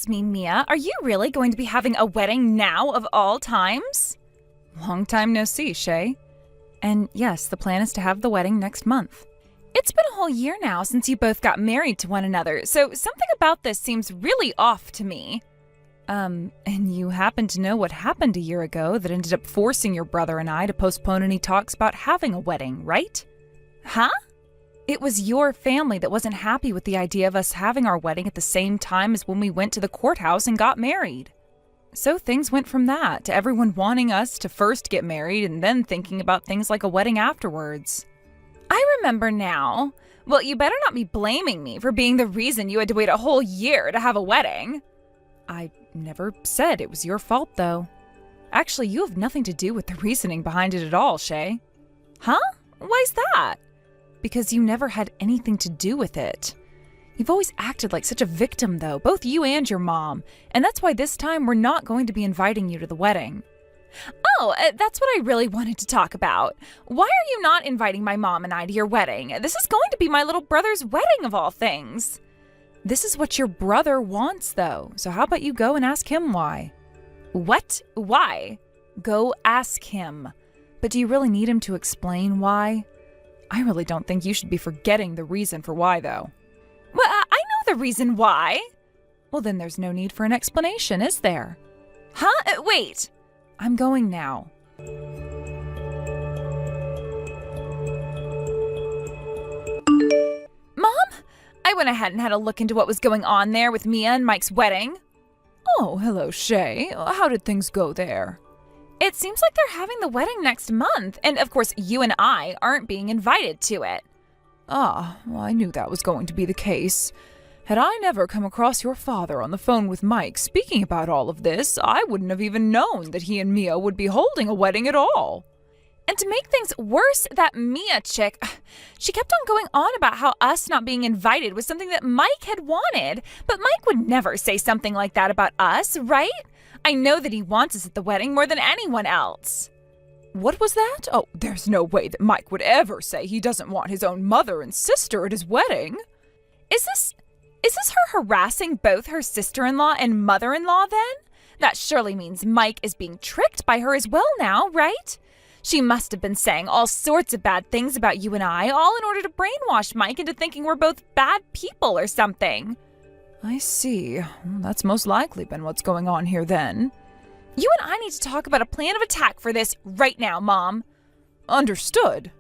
Excuse me, Mia, are you really going to be having a wedding now of all times? Long time no see, Shay. And yes, the plan is to have the wedding next month. It's been a whole year now since you both got married to one another, so something about this seems really off to me. And you happen to know what happened a year ago that ended up forcing your brother and I to postpone any talks about having a wedding, right? Huh? It was your family that wasn't happy with the idea of us having our wedding at the same time as when we went to the courthouse and got married. So things went from that to everyone wanting us to first get married and then thinking about things like a wedding afterwards. I remember now. Well, you better not be blaming me for being the reason you had to wait a whole year to have a wedding. I never said it was your fault, though. Actually, you have nothing to do with the reasoning behind it at all, Shay. Huh? Why's that? Because you never had anything to do with it. You've always acted like such a victim, though, both you and your mom, and that's why this time we're not going to be inviting you to the wedding. Oh, that's what I really wanted to talk about. Why are you not inviting my mom and I to your wedding? This is going to be my little brother's wedding of all things. This is what your brother wants, though, so how about you go and ask him why? What? Why? Go ask him. But do you really need him to explain why? I really don't think you should be forgetting the reason for why, though. Well, I know the reason why. Well, then there's no need for an explanation, is there? Huh? Wait. I'm going now. Mom? I went ahead and had a look into what was going on there with Mia and Mike's wedding. Oh, hello, Shay. How did things go there? It seems like they're having the wedding next month, and of course you and I aren't being invited to it. Ah, well, I knew that was going to be the case. Had I never come across your father on the phone with Mike speaking about all of this, I wouldn't have even known that he and Mia would be holding a wedding at all. And to make things worse, that Mia chick, she kept on going on about how us not being invited was something that Mike had wanted. But Mike would never say something like that about us, right? I know that he wants us at the wedding more than anyone else. What was that? Oh, there's no way that Mike would ever say he doesn't want his own mother and sister at his wedding. Is this her harassing both her sister-in-law and mother-in-law then? That surely means Mike is being tricked by her as well now, right? She must have been saying all sorts of bad things about you and I, all in order to brainwash Mike into thinking we're both bad people or something. I see. That's most likely been what's going on here then. You and I need to talk about a plan of attack for this right now, Mom. Understood.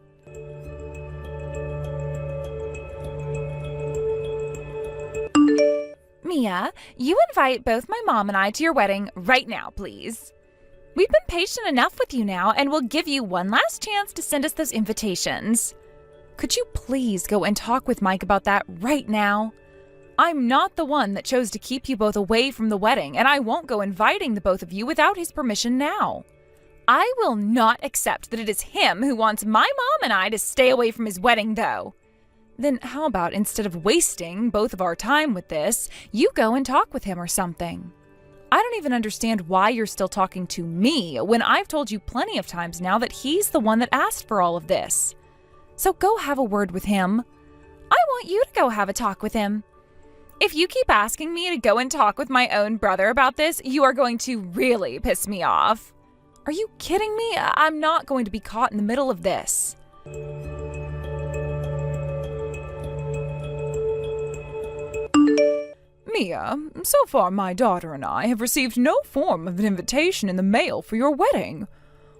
Mia, you invite both my mom and I to your wedding right now, please. We've been patient enough with you now, and we'll give you one last chance to send us those invitations. Could you please go and talk with Mike about that right now? I'm not the one that chose to keep you both away from the wedding, and I won't go inviting the both of you without his permission now. I will not accept that it is him who wants my mom and I to stay away from his wedding, though. Then how about instead of wasting both of our time with this, you go and talk with him or something? I don't even understand why you're still talking to me when I've told you plenty of times now that he's the one that asked for all of this. So go have a word with him. I want you to go have a talk with him. If you keep asking me to go and talk with my own brother about this, you are going to really piss me off. Are you kidding me? I'm not going to be caught in the middle of this. Mia, so far my daughter and I have received no form of an invitation in the mail for your wedding.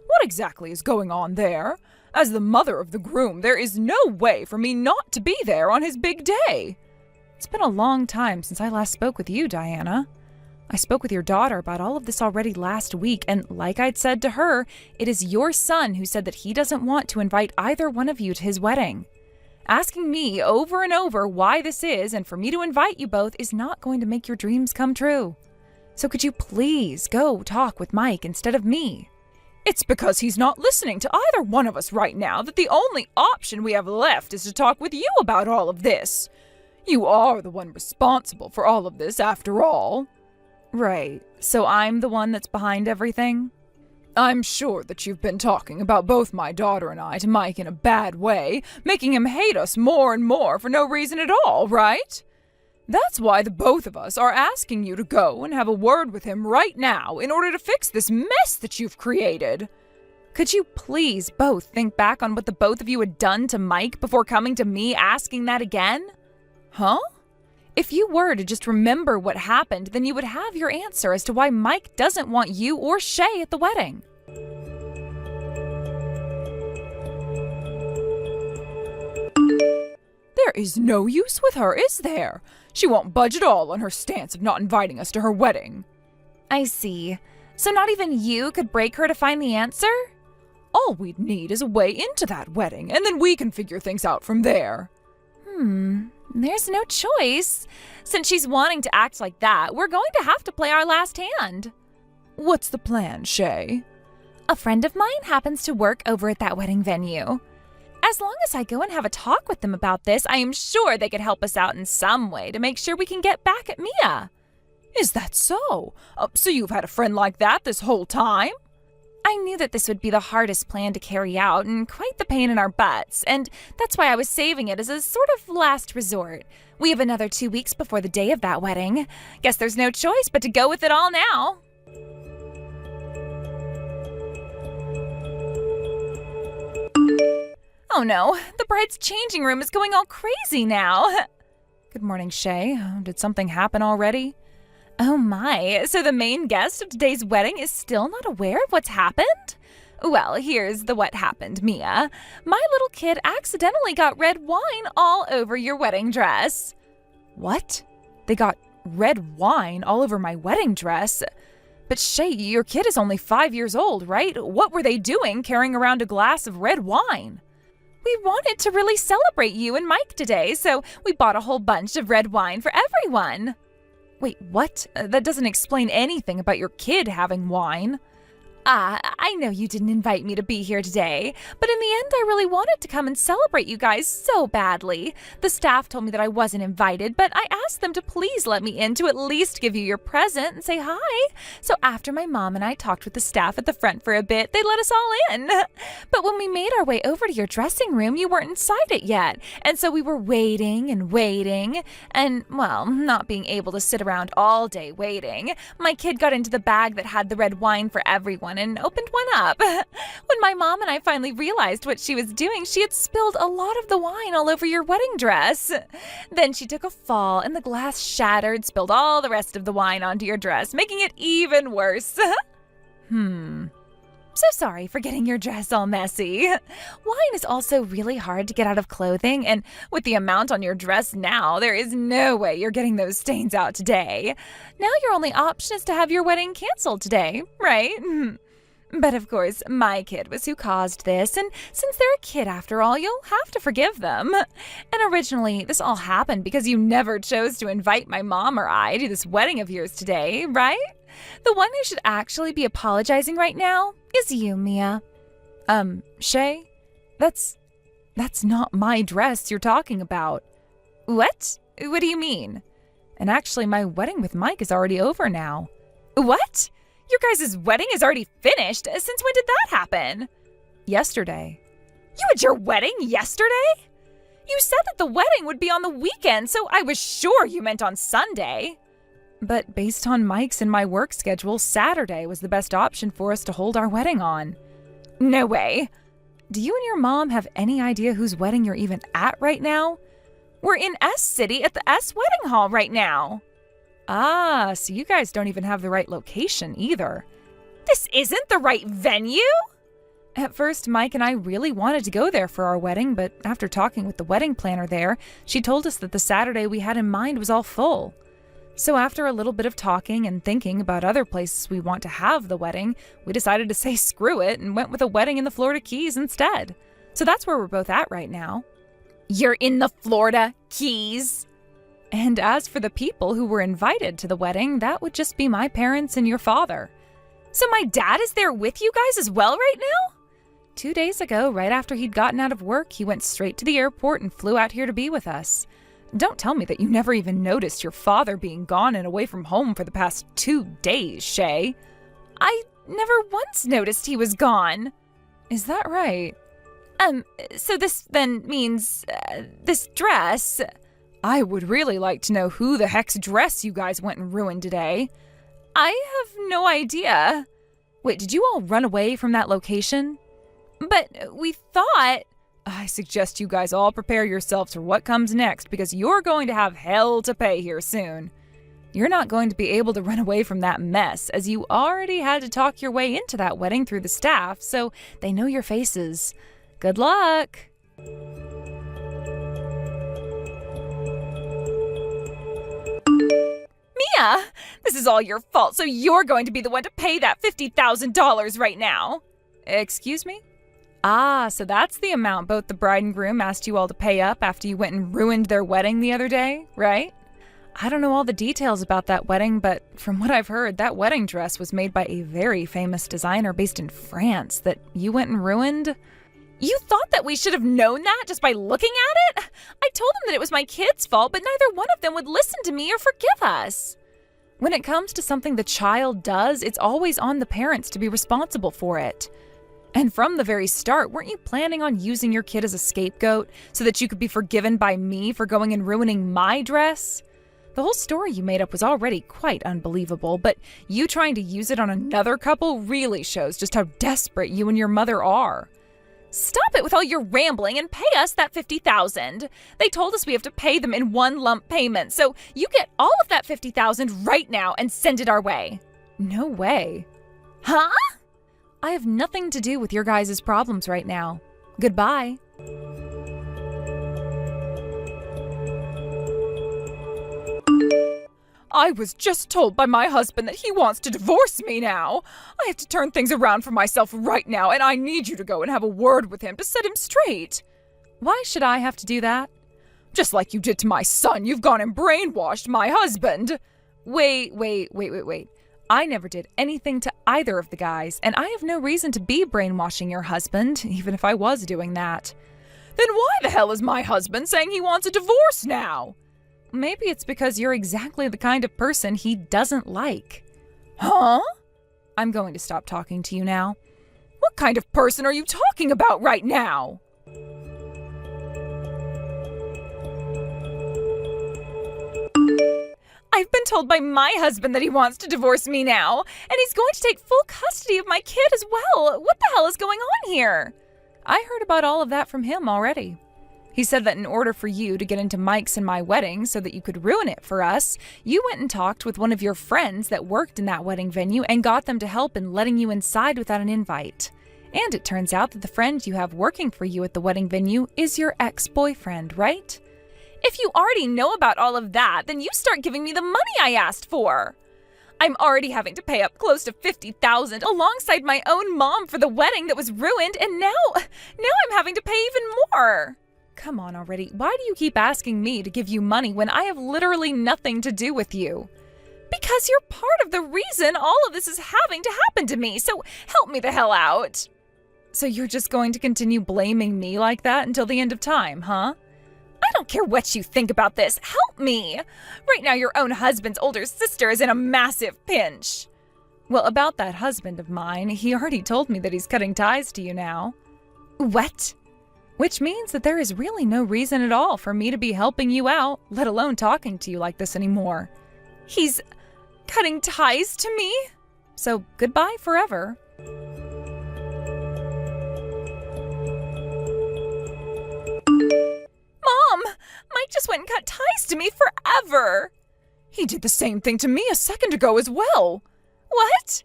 What exactly is going on there? As the mother of the groom, there is no way for me not to be there on his big day. It's been a long time since I last spoke with you, Diana. I spoke with your daughter about all of this already last week, and like I'd said to her, it is your son who said that he doesn't want to invite either one of you to his wedding. Asking me over and over why this is and for me to invite you both is not going to make your dreams come true. So could you please go talk with Mike instead of me? It's because he's not listening to either one of us right now that the only option we have left is to talk with you about all of this. You are the one responsible for all of this after all. Right, so I'm the one that's behind everything? I'm sure that you've been talking about both my daughter and I to Mike in a bad way, making him hate us more and more for no reason at all, right? That's why the both of us are asking you to go and have a word with him right now in order to fix this mess that you've created. Could you please both think back on what the both of you had done to Mike before coming to me asking that again? Huh? If you were to just remember what happened, then you would have your answer as to why Mike doesn't want you or Shay at the wedding. There is no use with her, is there? She won't budge at all on her stance of not inviting us to her wedding. I see. So not even you could break her to find the answer? All we'd need is a way into that wedding, and then we can figure things out from there. There's no choice. Since she's wanting to act like that, we're going to have to play our last hand. What's the plan, Shay? A friend of mine happens to work over at that wedding venue. As long as I go and have a talk with them about this, I am sure they could help us out in some way to make sure we can get back at Mia. Is that so? So you've had a friend like that this whole time? I knew that this would be the hardest plan to carry out and quite the pain in our butts, and that's why I was saving it as a sort of last resort. We have another 2 weeks before the day of that wedding. Guess there's no choice but to go with it all now. Oh no, the bride's changing room is going all crazy now. Good morning, Shay. Did something happen already? Oh my, so the main guest of today's wedding is still not aware of what's happened? Well, here's the what happened, Mia. My little kid accidentally got red wine all over your wedding dress. What? They got red wine all over my wedding dress? But Shay, your kid is only 5 years old, right? What were they doing carrying around a glass of red wine? We wanted to really celebrate you and Mike today, so we bought a whole bunch of red wine for everyone. Wait, what? That doesn't explain anything about your kid having wine. I know you didn't invite me to be here today, but in the end I really wanted to come and celebrate you guys so badly. The staff told me that I wasn't invited, but I asked them to please let me in to at least give you your present and say hi. So after my mom and I talked with the staff at the front for a bit, they let us all in. But when we made our way over to your dressing room, you weren't inside it yet, and so we were waiting, and well, not being able to sit around all day waiting, my kid got into the bag that had the red wine for everyone and opened one up. When my mom and I finally realized what she was doing, she had spilled a lot of the wine all over your wedding dress. Then she took a fall and the glass shattered, spilled all the rest of the wine onto your dress, making it even worse. So sorry for getting your dress all messy. Wine is also really hard to get out of clothing, and with the amount on your dress now, there is no way you're getting those stains out today. Now your only option is to have your wedding canceled today, right? But of course, my kid was who caused this, and since they're a kid after all, you'll have to forgive them. And originally, this all happened because you never chose to invite my mom or I to this wedding of yours today, right? The one who should actually be apologizing right now is you, Mia. Shay? That's not my dress you're talking about. What? What do you mean? And actually, my wedding with Mike is already over now. What? Your guys' wedding is already finished? Since when did that happen? Yesterday. You had your wedding yesterday? You said that the wedding would be on the weekend, so I was sure you meant on Sunday. But based on Mike's and my work schedule, Saturday was the best option for us to hold our wedding on. No way. Do you and your mom have any idea whose wedding you're even at right now? We're in S City at the S Wedding Hall right now. Ah, so you guys don't even have the right location either. This isn't the right venue? At first, Mike and I really wanted to go there for our wedding, but after talking with the wedding planner there, she told us that the Saturday we had in mind was all full. So after a little bit of talking and thinking about other places we want to have the wedding, we decided to say screw it and went with a wedding in the Florida Keys instead. So that's where we're both at right now. You're in the Florida Keys? And as for the people who were invited to the wedding, that would just be my parents and your father. So my dad is there with you guys as well right now? 2 days ago, right after he'd gotten out of work, he went straight to the airport and flew out here to be with us. Don't tell me that you never even noticed your father being gone and away from home for the past 2 days, Shay. I never once noticed he was gone. Is that right? So this then means, this dress... I would really like to know who the heck's dress you guys went and ruined today. I have no idea. Wait, did you all run away from that location? But we thought... I suggest you guys all prepare yourselves for what comes next because you're going to have hell to pay here soon. You're not going to be able to run away from that mess as you already had to talk your way into that wedding through the staff, so they know your faces. Good luck! Mia, this is all your fault, so you're going to be the one to pay that $50,000 right now. Excuse me? Ah, so that's the amount both the bride and groom asked you all to pay up after you went and ruined their wedding the other day, right? I don't know all the details about that wedding, but from what I've heard, that wedding dress was made by a very famous designer based in France that you went and ruined. You thought that we should have known that just by looking at it? I told them that it was my kids' fault, but neither one of them would listen to me or forgive us. When it comes to something the child does, it's always on the parents to be responsible for it. And from the very start, weren't you planning on using your kid as a scapegoat so that you could be forgiven by me for going and ruining my dress? The whole story you made up was already quite unbelievable, but you trying to use it on another couple really shows just how desperate you and your mother are. Stop it with all your rambling and pay us that $50,000. They told us we have to pay them in one lump payment, so you get all of that $50,000 right now and send it our way. No way. Huh? I have nothing to do with your guys' problems right now. Goodbye. I was just told by my husband that he wants to divorce me now. I have to turn things around for myself right now, and I need you to go and have a word with him to set him straight. Why should I have to do that? Just like you did to my son, you've gone and brainwashed my husband. Wait. I never did anything to either of the guys, and I have no reason to be brainwashing your husband, even if I was doing that. Then why the hell is my husband saying he wants a divorce now? Maybe it's because you're exactly the kind of person he doesn't like. Huh? I'm going to stop talking to you now. What kind of person are you talking about right now? I've been told by my husband that he wants to divorce me now, and he's going to take full custody of my kid as well. What the hell is going on here? I heard about all of that from him already. He said that in order for you to get into Mike's and my wedding so that you could ruin it for us, you went and talked with one of your friends that worked in that wedding venue and got them to help in letting you inside without an invite. And it turns out that the friend you have working for you at the wedding venue is your ex-boyfriend, right? If you already know about all of that, then you start giving me the money I asked for. I'm already having to pay up close to $50,000 alongside my own mom for the wedding that was ruined, and now I'm having to pay even more. Come on already. Why do you keep asking me to give you money when I have literally nothing to do with you? Because you're part of the reason all of this is having to happen to me, so help me the hell out. So you're just going to continue blaming me like that until the end of time, huh? I don't care what you think about this. Help me. Right now, your own husband's older sister is in a massive pinch. Well, about that husband of mine, he already told me that he's cutting ties to you now. What? Which means that there is really no reason at all for me to be helping you out, let alone talking to you like this anymore. He's cutting ties to me? So goodbye forever. Mom! Mike just went and cut ties to me forever. He did the same thing to me a second ago as well. What?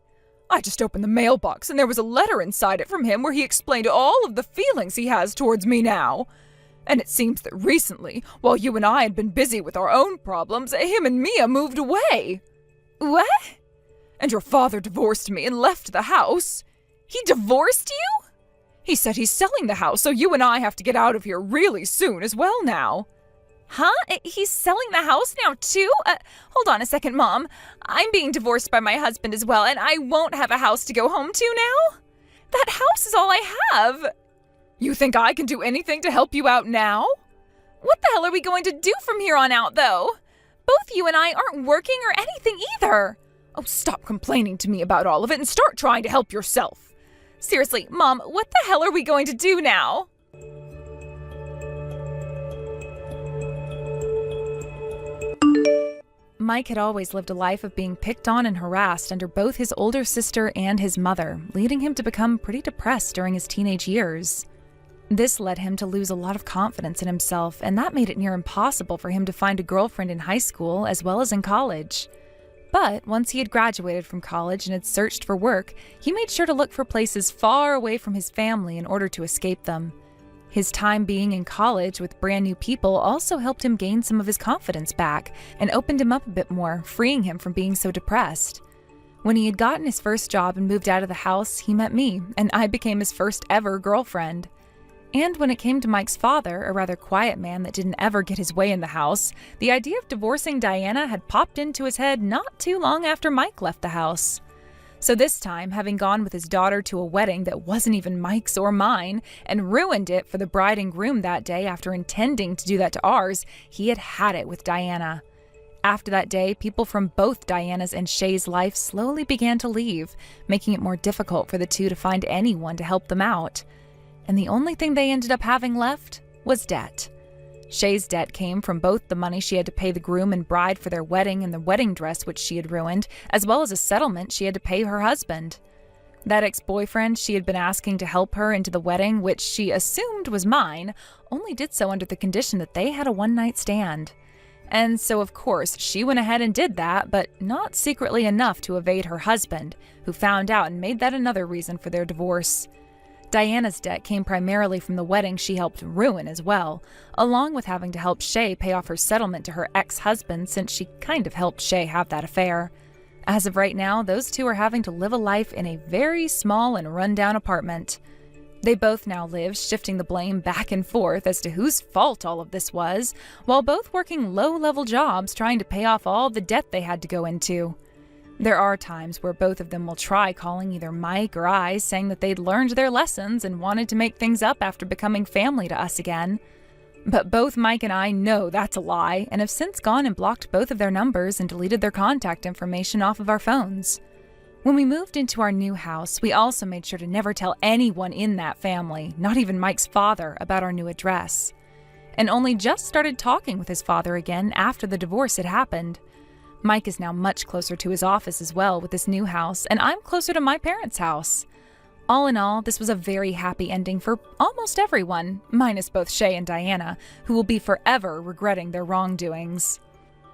I just opened the mailbox and there was a letter inside it from him where he explained all of the feelings he has towards me now. And it seems that recently, while you and I had been busy with our own problems, him and Mia moved away. What? And your father divorced me and left the house. He divorced you? He said he's selling the house, so you and I have to get out of here really soon as well now. Huh? He's selling the house now too? Hold on a second, Mom. I'm being divorced by my husband as well, and I won't have a house to go home to now? That house is all I have. You think I can do anything to help you out now? What the hell are we going to do from here on out, though? Both you and I aren't working or anything either. Oh, stop complaining to me about all of it and start trying to help yourself. Seriously, Mom, what the hell are we going to do now? Mike had always lived a life of being picked on and harassed under both his older sister and his mother, leading him to become pretty depressed during his teenage years. This led him to lose a lot of confidence in himself, and that made it near impossible for him to find a girlfriend in high school as well as in college. But once he had graduated from college and had searched for work, he made sure to look for places far away from his family in order to escape them. His time being in college with brand new people also helped him gain some of his confidence back and opened him up a bit more, freeing him from being so depressed. When he had gotten his first job and moved out of the house, he met me, and I became his first ever girlfriend. And when it came to Mike's father, a rather quiet man that didn't ever get his way in the house, the idea of divorcing Diana had popped into his head not too long after Mike left the house. So this time, having gone with his daughter to a wedding that wasn't even Mike's or mine, and ruined it for the bride and groom that day after intending to do that to ours, he had had it with Diana. After that day, people from both Diana's and Shay's life slowly began to leave, making it more difficult for the two to find anyone to help them out. And the only thing they ended up having left was debt. Shay's debt came from both the money she had to pay the groom and bride for their wedding and the wedding dress which she had ruined, as well as a settlement she had to pay her husband. That ex-boyfriend she had been asking to help her into the wedding, which she assumed was mine, only did so under the condition that they had a one-night stand. And so, of course, she went ahead and did that, but not secretly enough to evade her husband, who found out and made that another reason for their divorce. Diana's debt came primarily from the wedding she helped ruin as well, along with having to help Shay pay off her settlement to her ex-husband since she kind of helped Shay have that affair. As of right now, those two are having to live a life in a very small and run-down apartment. They both now live shifting the blame back and forth as to whose fault all of this was, while both working low-level jobs trying to pay off all the debt they had to go into. There are times where both of them will try calling either Mike or I, saying that they'd learned their lessons and wanted to make things up after becoming family to us again. But both Mike and I know that's a lie, and have since gone and blocked both of their numbers and deleted their contact information off of our phones. When we moved into our new house, we also made sure to never tell anyone in that family, not even Mike's father, about our new address. And only just started talking with his father again after the divorce had happened. Mike is now much closer to his office as well with this new house, and I'm closer to my parents' house. All in all, this was a very happy ending for almost everyone, minus both Shay and Diana, who will be forever regretting their wrongdoings.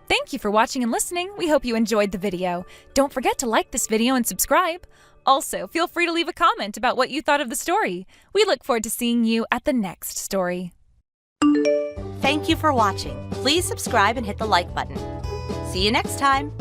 Thank you for watching and listening. We hope you enjoyed the video. Don't forget to like this video and subscribe. Also, feel free to leave a comment about what you thought of the story. We look forward to seeing you at the next story. Thank you for watching. Please subscribe and hit the like button. See you next time.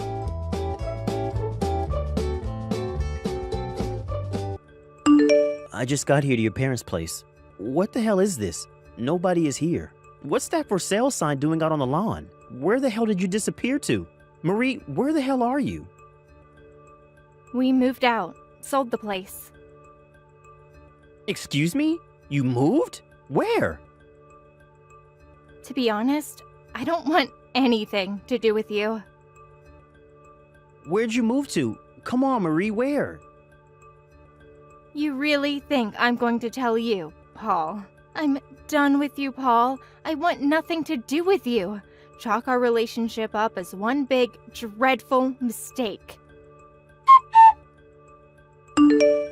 I just got here to your parents' place. What the hell is this? Nobody is here. What's that for sale sign doing out on the lawn? Where the hell did you disappear to? Marie, where the hell are you? We moved out. Sold the place. Excuse me? You moved? Where? To be honest, I don't want anything to do with you. Where'd you move to? Come on, Marie, where? You really think I'm going to tell you, Paul? I'm done with you, Paul. I want nothing to do with you. Chalk our relationship up as one big, dreadful mistake.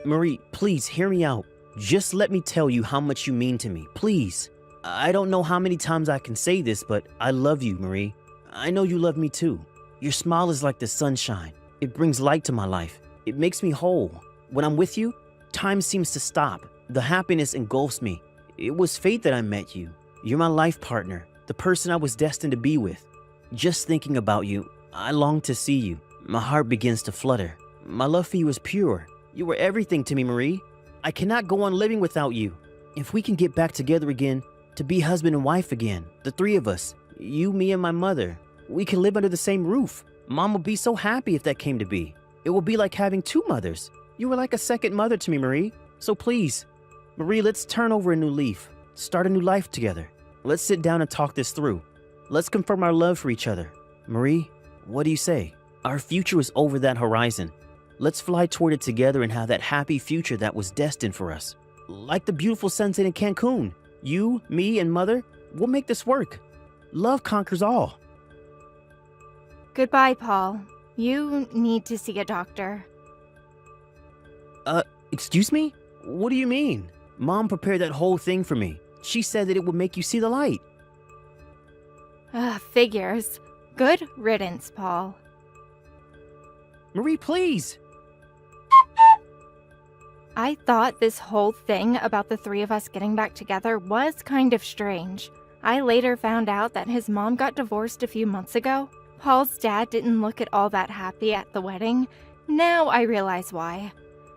Marie, please hear me out. Just let me tell you how much you mean to me, please. I don't know how many times I can say this, but I love you, Marie. I know you love me too. Your smile is like the sunshine. It brings light to my life. It makes me whole. When I'm with you, time seems to stop. The happiness engulfs me. It was fate that I met you. You're my life partner, the person I was destined to be with. Just thinking about you, I long to see you. My heart begins to flutter. My love for you is pure. You were everything to me, Marie. I cannot go on living without you. If we can get back together again, to be husband and wife again, the three of us, you, me, and my mother, we can live under the same roof. Mom will be so happy if that came to be. It will be like having two mothers. You were like a second mother to me, Marie. So please, Marie, let's turn over a new leaf. Start a new life together. Let's sit down and talk this through. Let's confirm our love for each other. Marie, what do you say? Our future is over that horizon. Let's fly toward it together and have that happy future that was destined for us. Like the beautiful sunset in Cancun. You, me, and mother, we'll make this work. Love conquers all. Goodbye, Paul. You need to see a doctor. Excuse me? What do you mean? Mom prepared that whole thing for me. She said that it would make you see the light. Figures. Good riddance, Paul. Marie, please! I thought this whole thing about the three of us getting back together was kind of strange. I later found out that his mom got divorced a few months ago. Paul's dad didn't look at all that happy at the wedding. Now I realize why.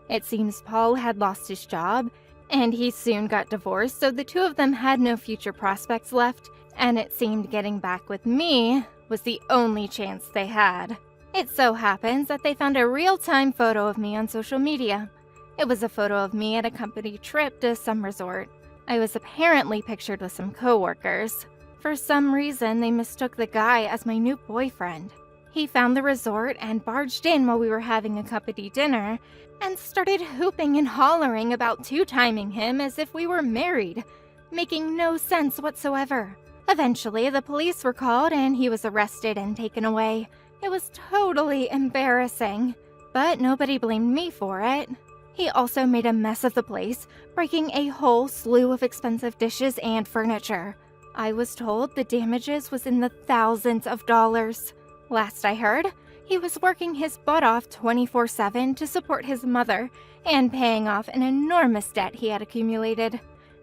It seems Paul had lost his job, and he soon got divorced, so the two of them had no future prospects left, and it seemed getting back with me was the only chance they had. It so happens that they found a real-time photo of me on social media. It was a photo of me at a company trip to some resort. I was apparently pictured with some coworkers. For some reason, they mistook the guy as my new boyfriend. He found the resort and barged in while we were having a company dinner and started hooping and hollering about two-timing him as if we were married, making no sense whatsoever. Eventually, the police were called and he was arrested and taken away. It was totally embarrassing, but nobody blamed me for it. He also made a mess of the place, breaking a whole slew of expensive dishes and furniture. I was told the damages was in the thousands of dollars. Last I heard, he was working his butt off 24/7 to support his mother and paying off an enormous debt he had accumulated.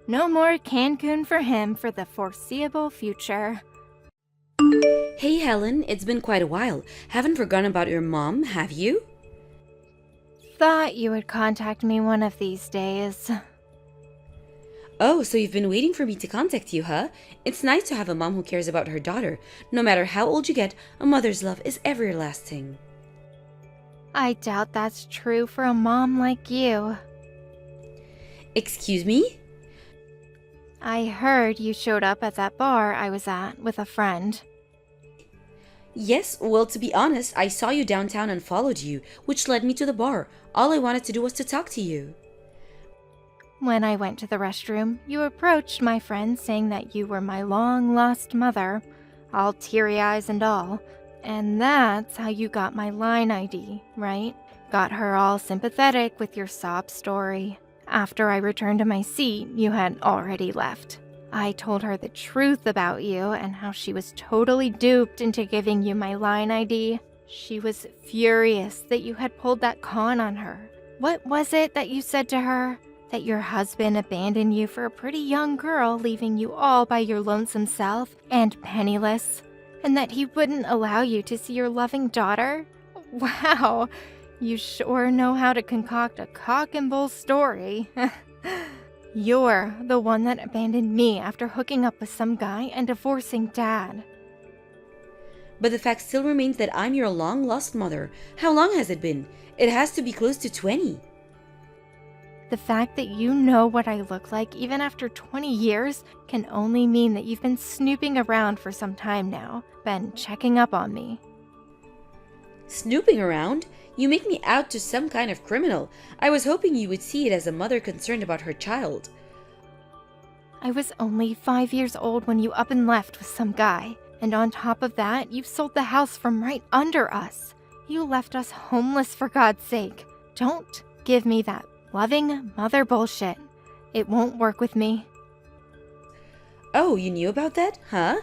No more Cancun for him for the foreseeable future. Hey Helen, it's been quite a while. Haven't forgotten about your mom, have you? Thought you would contact me one of these days. Oh, so you've been waiting for me to contact you, huh? It's nice to have a mom who cares about her daughter. No matter how old you get, a mother's love is everlasting. I doubt that's true for a mom like you. Excuse me? I heard you showed up at that bar I was at with a friend. Yes, well, to be honest, I saw you downtown and followed you, which led me to the bar. All I wanted to do was to talk to you. When I went to the restroom, you approached my friend saying that you were my long-lost mother, all teary eyes and all. And that's how you got my line ID, right? Got her all sympathetic with your sob story. After I returned to my seat, you had already left. I told her the truth about you and how she was totally duped into giving you my line ID. She was furious that you had pulled that con on her. What was it that you said to her? That your husband abandoned you for a pretty young girl, leaving you all by your lonesome self and penniless, and that he wouldn't allow you to see your loving daughter? Wow, you sure know how to concoct a cock and bull story. You're the one that abandoned me after hooking up with some guy and divorcing Dad. But the fact still remains that I'm your long-lost mother. How long has it been? It has to be close to 20. The fact that you know what I look like even after 20 years can only mean that you've been snooping around for some time now, been checking up on me. Snooping around? You make me out to some kind of criminal. I was hoping you would see it as a mother concerned about her child. I was only 5 years old when you up and left with some guy, and on top of that, you sold the house from right under us. You left us homeless, for God's sake. Don't give me that loving mother bullshit. It won't work with me. Oh, you knew about that, huh?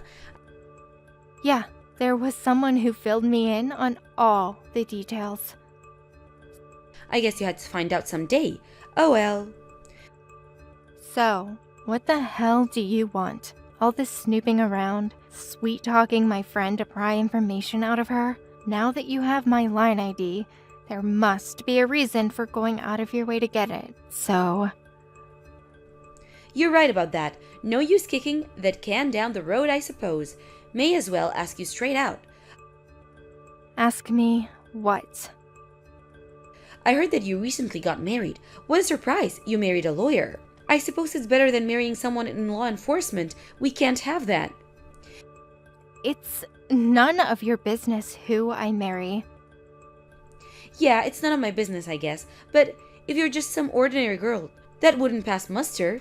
Yeah, there was someone who filled me in on all the details. I guess you had to find out someday. Oh well. So, what the hell do you want? All this snooping around, sweet-talking my friend to pry information out of her? Now that you have my line ID, there must be a reason for going out of your way to get it, so... You're right about that. No use kicking that can down the road, I suppose. May as well ask you straight out. Ask me what? I heard that you recently got married. What a surprise, you married a lawyer. I suppose it's better than marrying someone in law enforcement. We can't have that. It's none of your business who I marry. Yeah, it's none of my business, I guess. But if you're just some ordinary girl, that wouldn't pass muster.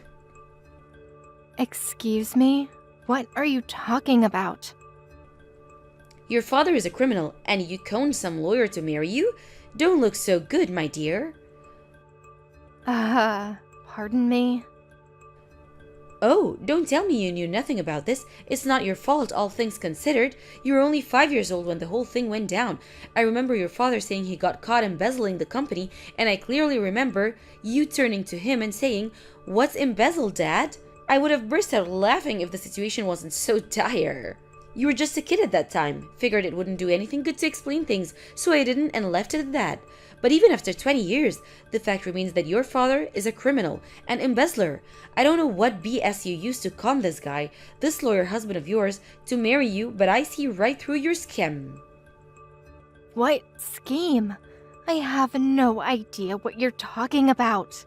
Excuse me? What are you talking about? Your father is a criminal, and you conned some lawyer to marry you? Don't look so good, my dear. Pardon me? Oh, don't tell me you knew nothing about this. It's not your fault, all things considered. You were only 5 years old when the whole thing went down. I remember your father saying he got caught embezzling the company, and I clearly remember you turning to him and saying, "What's embezzled, Dad?" I would have burst out laughing if the situation wasn't so dire. You were just a kid at that time. Figured it wouldn't do anything good to explain things, so I didn't and left it at that. But even after 20 years, the fact remains that your father is a criminal, an embezzler. I don't know what BS you used to con this guy, this lawyer husband of yours, to marry you, but I see right through your scam. What scheme? I have no idea what you're talking about.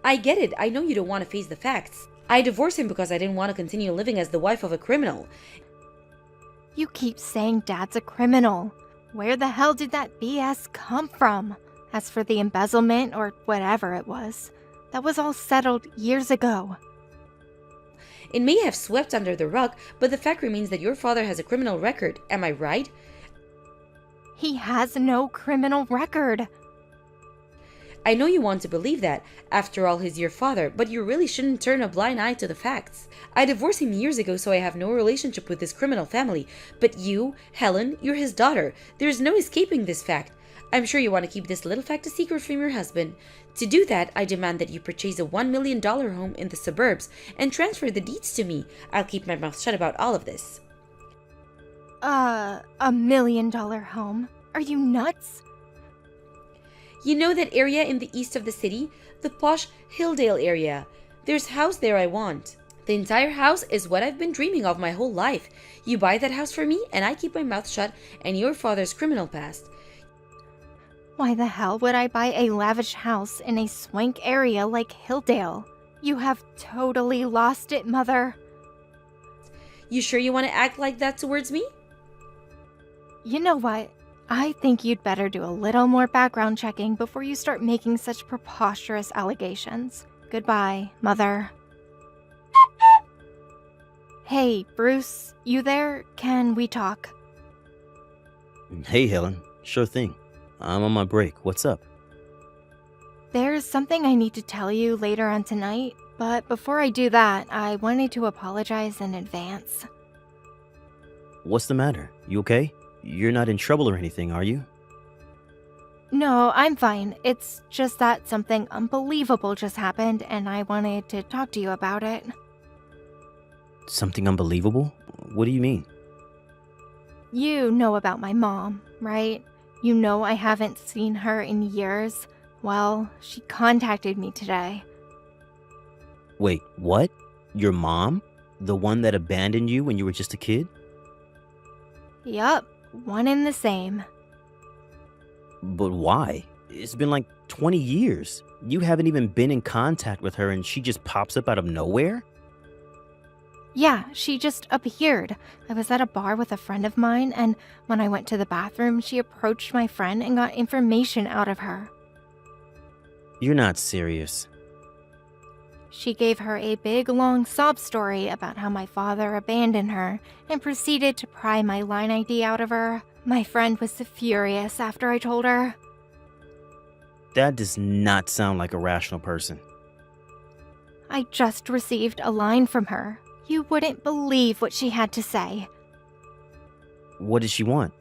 I get it. I know you don't want to face the facts. I divorced him because I didn't want to continue living as the wife of a criminal. You keep saying Dad's a criminal. Where the hell did that BS come from? As for the embezzlement or whatever it was, that was all settled years ago. It may have swept under the rug, but the fact remains that your father has a criminal record. Am I right? He has no criminal record. I know you want to believe that. After all, he's your father, but you really shouldn't turn a blind eye to the facts. I divorced him years ago, so I have no relationship with this criminal family. But you, Helen, you're his daughter. There's no escaping this fact. I'm sure you want to keep this little fact a secret from your husband. To do that, I demand that you purchase a $1 million home in the suburbs and transfer the deeds to me. I'll keep my mouth shut about all of this. $1 million home? Are you nuts? You know that area in the east of the city? The posh Hilldale area. There's a house there I want. The entire house is what I've been dreaming of my whole life. You buy that house for me, and I keep my mouth shut and your father's criminal past. Why the hell would I buy a lavish house in a swank area like Hilldale? You have totally lost it, Mother. You sure you want to act like that towards me? You know what? I think you'd better do a little more background checking before you start making such preposterous allegations. Goodbye, Mother. Hey, Bruce, you there? Can we talk? Hey, Helen. Sure thing. I'm on my break. What's up? There's something I need to tell you later on tonight, but before I do that, I wanted to apologize in advance. What's the matter? You okay? You're not in trouble or anything, are you? No, I'm fine. It's just that something unbelievable just happened, and I wanted to talk to you about it. Something unbelievable? What do you mean? You know about my mom, right? You know I haven't seen her in years. Well, she contacted me today. Wait, what? Your mom? The one that abandoned you when you were just a kid? Yup, one and the same. But why? It's been like 20 years. You haven't even been in contact with her and she just pops up out of nowhere? Yeah, she just appeared. I was at a bar with a friend of mine, and when I went to the bathroom, she approached my friend and got information out of her. You're not serious. She gave her a big, long sob story about how my father abandoned her and proceeded to pry my line ID out of her. My friend was furious after I told her. That does not sound like a rational person. I just received a line from her. You wouldn't believe what she had to say. What did she want?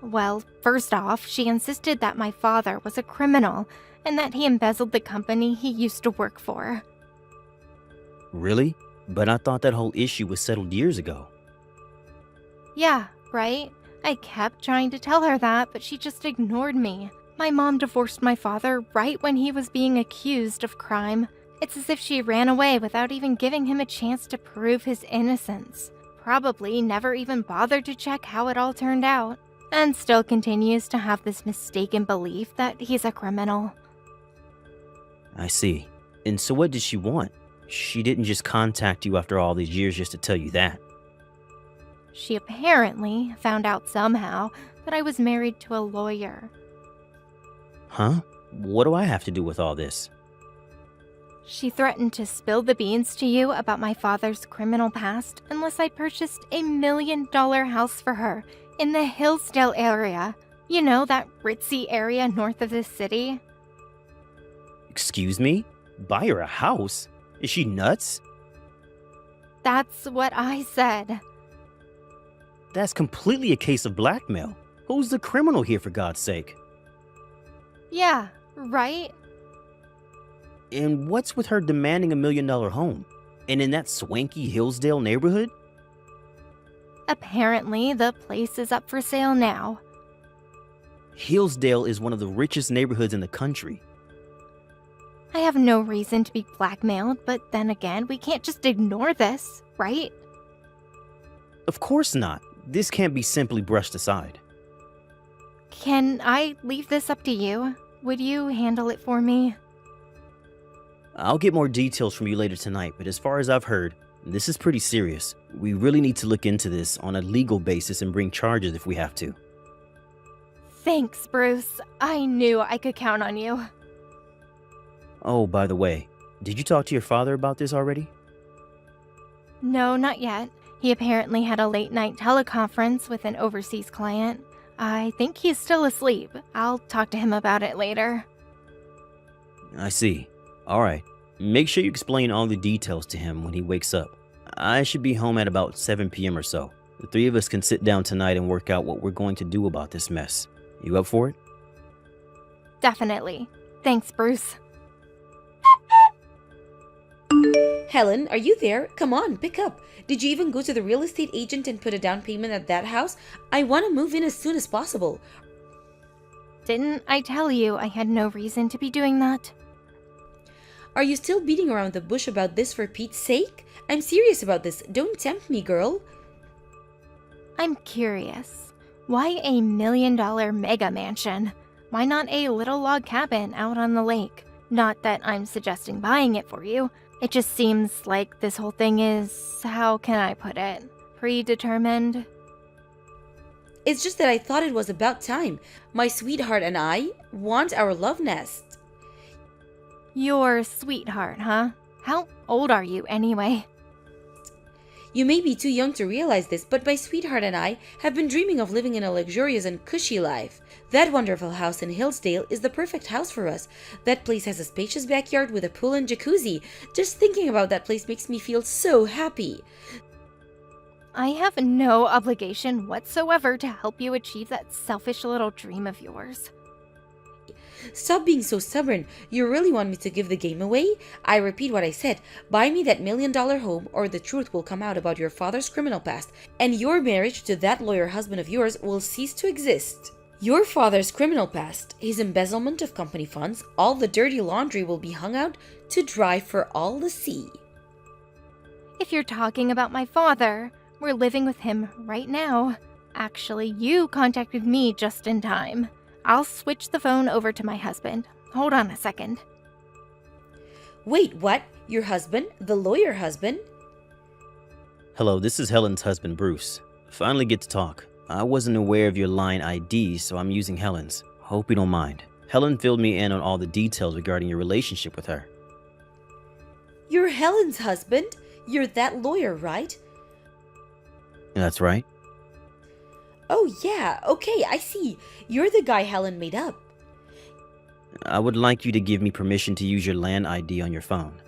Well, first off, she insisted that my father was a criminal and that he embezzled the company he used to work for. Really? But I thought that whole issue was settled years ago. Yeah, right? I kept trying to tell her that, but she just ignored me. My mom divorced my father right when he was being accused of crime. It's as if she ran away without even giving him a chance to prove his innocence. Probably never even bothered to check how it all turned out. And still continues to have this mistaken belief that he's a criminal. I see. And so what did she want? She didn't just contact you after all these years just to tell you that. She apparently found out somehow that I was married to a lawyer. Huh? What do I have to do with all this? She threatened to spill the beans to you about my father's criminal past unless I purchased $1 million house for her in the Hillsdale area. You know, that ritzy area north of this city? Excuse me? Buy her a house? Is she nuts? That's what I said. That's completely a case of blackmail. Who's the criminal here, for God's sake? Yeah, right? And what's with her demanding $1 million home? And in that swanky Hillsdale neighborhood? Apparently, the place is up for sale now. Hillsdale is one of the richest neighborhoods in the country. I have no reason to be blackmailed, but then again, we can't just ignore this, right? Of course not. This can't be simply brushed aside. Can I leave this up to you? Would you handle it for me? I'll get more details from you later tonight, but as far as I've heard, this is pretty serious. We really need to look into this on a legal basis and bring charges if we have to. Thanks, Bruce. I knew I could count on you. Oh, by the way, did you talk to your father about this already? No, not yet. He apparently had a late-night teleconference with an overseas client. I think he's still asleep. I'll talk to him about it later. I see. All right. Make sure you explain all the details to him when he wakes up. I should be home at about 7 p.m. or so. The three of us can sit down tonight and work out what we're going to do about this mess. You up for it? Definitely. Thanks, Bruce. Helen, are you there? Come on, pick up. Did you even go to the real estate agent and put a down payment at that house? I want to move in as soon as possible. Didn't I tell you I had no reason to be doing that? Are you still beating around the bush about this for Pete's sake? I'm serious about this. Don't tempt me, girl. I'm curious. Why a $1 million mega mansion? Why not a little log cabin out on the lake? Not that I'm suggesting buying it for you. It just seems like this whole thing is, how can I put it, predetermined? It's just that I thought it was about time. My sweetheart and I want our love nest. Your sweetheart, huh? How old are you anyway? You may be too young to realize this, but my sweetheart and I have been dreaming of living in a luxurious and cushy life. That wonderful house in Hillsdale is the perfect house for us. That place has a spacious backyard with a pool and jacuzzi. Just thinking about that place makes me feel so happy. I have no obligation whatsoever to help you achieve that selfish little dream of yours. Stop being so stubborn. You really want me to give the game away? I repeat what I said. Buy me that $1 million home or the truth will come out about your father's criminal past, and your marriage to that lawyer husband of yours will cease to exist. Your father's criminal past, his embezzlement of company funds, all the dirty laundry will be hung out to dry for all to see. If you're talking about my father, we're living with him right now. Actually, you contacted me just in time. I'll switch the phone over to my husband. Hold on a second. Wait, what? Your husband? The lawyer husband? Hello, this is Helen's husband, Bruce. Finally get to talk. I wasn't aware of your line ID, so I'm using Helen's. Hope you don't mind. Helen filled me in on all the details regarding your relationship with her. You're Helen's husband? You're that lawyer, right? That's right. Oh yeah, okay, I see. You're the guy Helen made up. I would like you to give me permission to use your land ID on your phone.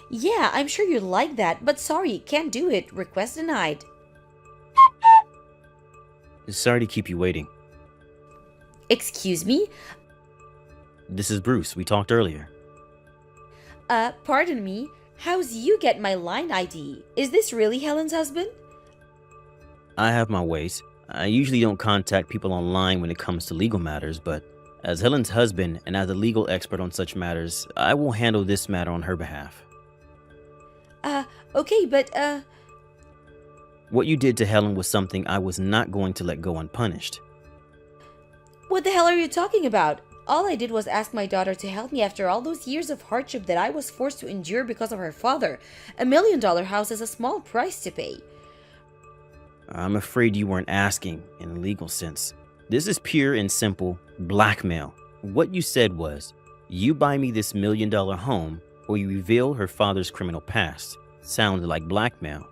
Yeah, I'm sure you'd like that, but sorry, can't do it. Request denied. Sorry to keep you waiting. Excuse me? This is Bruce. We talked earlier. Pardon me. How's you get my line ID? Is this really Helen's husband? I have my ways. I usually don't contact people online when it comes to legal matters, but as Helen's husband and as a legal expert on such matters, I will handle this matter on her behalf. Okay, but, What you did to Helen was something I was not going to let go unpunished. what the hell are you talking about? All I did was ask my daughter to help me after all those years of hardship that I was forced to endure because of her father. $1 million house is a small price to pay. I'm afraid you weren't asking in a legal sense. This is pure and simple blackmail. What you said was, you buy me this $1 million home or you reveal her father's criminal past. Sounds like blackmail.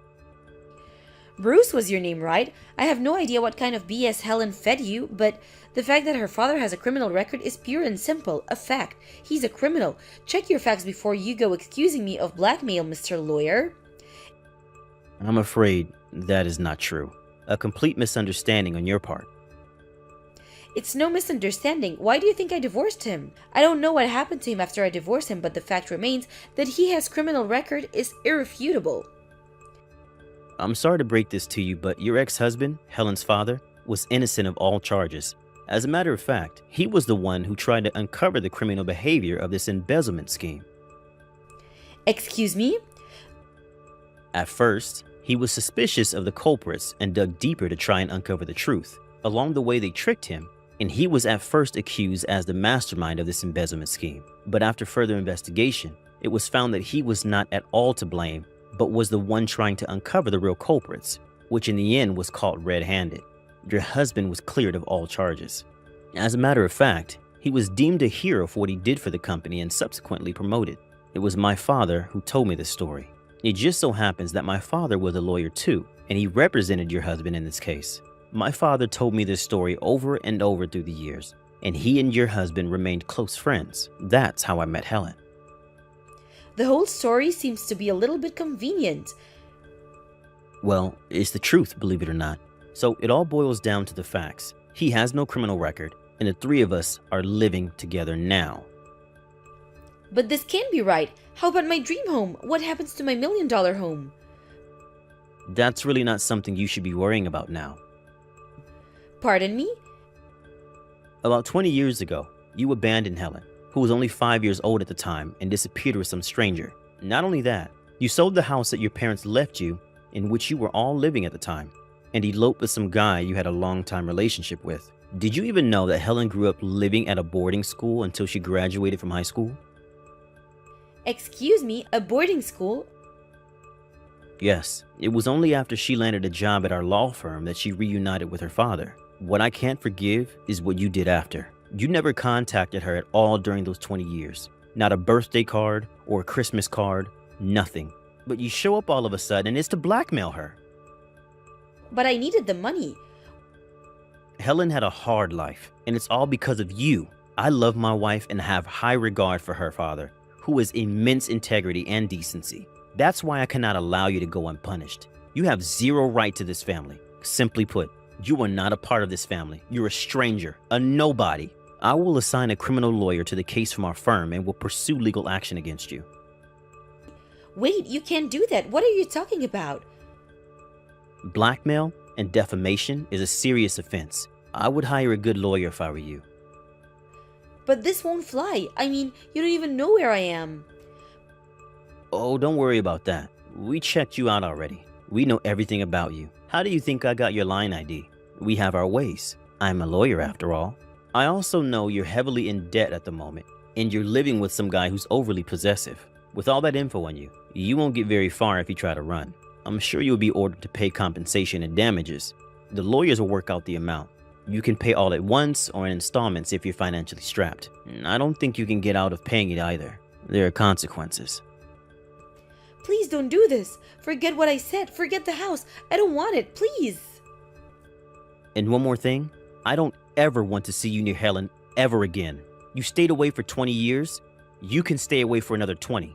Bruce was your name, right? I have no idea what kind of BS Helen fed you, but the fact that her father has a criminal record is pure and simple. A fact. He's a criminal. Check your facts before you go accusing me of blackmail, Mr. Lawyer. I'm afraid that is not true. A complete misunderstanding on your part. It's no misunderstanding. Why do you think I divorced him? I don't know what happened to him after I divorced him, but the fact remains that he has criminal record is irrefutable. I'm sorry to break this to you, but your ex-husband, Helen's father, was innocent of all charges. As a matter of fact, he was the one who tried to uncover the criminal behavior of this embezzlement scheme. Excuse me? At first, he was suspicious of the culprits and dug deeper to try and uncover the truth. Along the way, they tricked him, and he was at first accused as the mastermind of this embezzlement scheme. But after further investigation, it was found that he was not at all to blame, but was the one trying to uncover the real culprits, which in the end was caught red-handed. Your husband was cleared of all charges. As a matter of fact, he was deemed a hero for what he did for the company and subsequently promoted. It was my father who told me this story. It just so happens that my father was a lawyer too, and he represented your husband in this case. My father told me this story over and over through the years, and he and your husband remained close friends. That's how I met Helen. The whole story seems to be a little bit convenient. Well, it's the truth, believe it or not. So it all boils down to the facts. He has no criminal record, and the three of us are living together now. But this can't be right. How about my dream home? What happens to my $1 million home? That's really not something you should be worrying about now. Pardon me? About 20 years ago, you abandoned Helen, who was only 5 years old at the time, and disappeared with some stranger. Not only that, you sold the house that your parents left you, in which you were all living at the time, and eloped with some guy you had a long-time relationship with. Did you even know that Helen grew up living at a boarding school until she graduated from high school? Excuse me, a boarding school? Yes, it was only after she landed a job at our law firm that she reunited with her father. What I can't forgive is what you did after. You never contacted her at all during those 20 years. Not a birthday card or a Christmas card, nothing. But you show up all of a sudden and it's to blackmail her. But I needed the money. Helen had a hard life, and it's all because of you. I love my wife and have high regard for her father, who has immense integrity and decency. That's why I cannot allow you to go unpunished. You have zero right to this family. Simply put, you are not a part of this family. You're a stranger, a nobody. I will assign a criminal lawyer to the case from our firm and will pursue legal action against you. Wait, you can't do that. What are you talking about? Blackmail and defamation is a serious offense. I would hire a good lawyer if I were you. But this won't fly. I mean, you don't even know where I am. Oh, don't worry about that. We checked you out already. We know everything about you. How do you think I got your line ID? We have our ways. I'm a lawyer after all. I also know you're heavily in debt at the moment, and you're living with some guy who's overly possessive. With all that info on you, you won't get very far if you try to run. I'm sure you'll be ordered to pay compensation and damages. The lawyers will work out the amount. You can pay all at once or in installments if you're financially strapped. I don't think you can get out of paying it either. There are consequences. Please don't do this. Forget what I said. Forget the house. I don't want it. Please. And one more thing. I don't ever want to see you near Helen ever again. You stayed away for 20 years. You can stay away for another 20.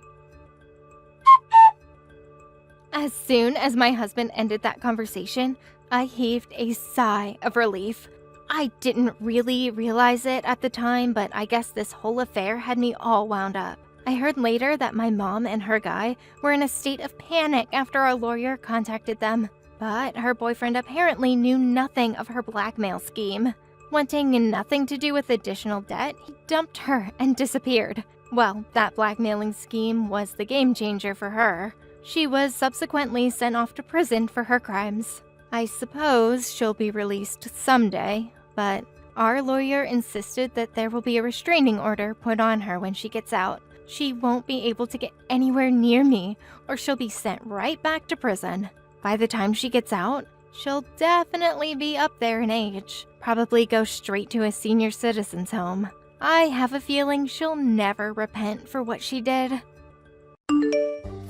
As soon as my husband ended that conversation, I heaved a sigh of relief. I didn't really realize it at the time, but I guess this whole affair had me all wound up. I heard later that my mom and her guy were in a state of panic after our lawyer contacted them. But her boyfriend apparently knew nothing of her blackmail scheme. Wanting nothing to do with additional debt, he dumped her and disappeared. Well, that blackmailing scheme was the game changer for her. She was subsequently sent off to prison for her crimes. I suppose she'll be released someday, but our lawyer insisted that there will be a restraining order put on her when she gets out. She won't be able to get anywhere near me, or she'll be sent right back to prison. By the time she gets out, she'll definitely be up there in age. Probably go straight to a senior citizen's home. I have a feeling she'll never repent for what she did.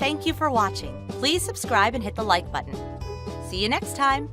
Thank you for watching. Please subscribe and hit the like button. See you next time.